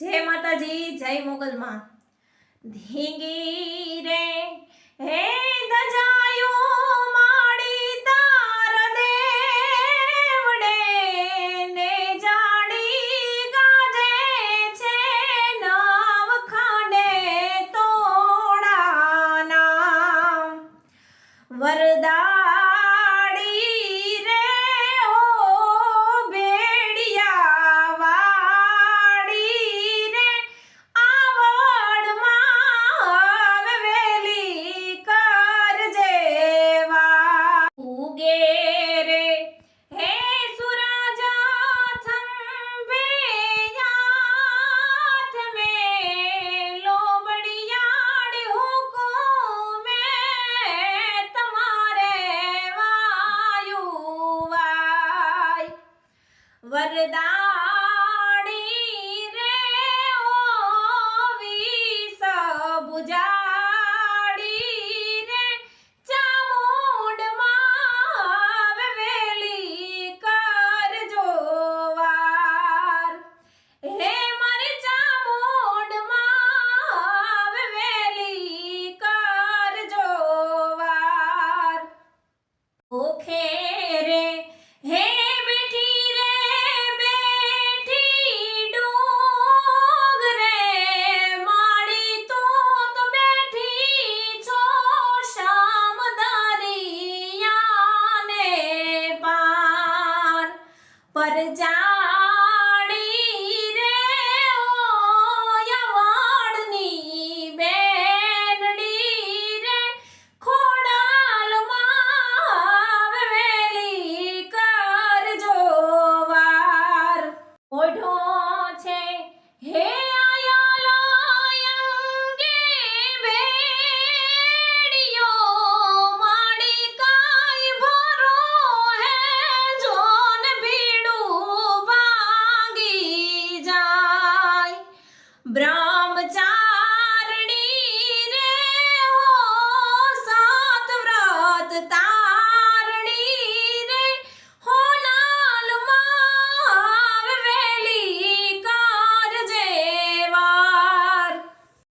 जय माताजी जय मोगल माँ। धींगी रे हे धजायो माड़ी तार देवड़े ने जाड़ी गाजे छे नव खाने तोड़ा नाम वरदा वरदाणी रे ओ वीस बुजाड़ी रे चामुंड मां वेली कर जोवार हे मारी चामुंड मां वेली कर जोवार ओखे रे हे पर जाड़ी रे ओ यवाड़नी बेनड़ी रे खोडाल मां वेली कर जोवार ओढो छे हे आयालो अंगे बेड़ियो माड़ी काई भरो है जोन भी ब्रा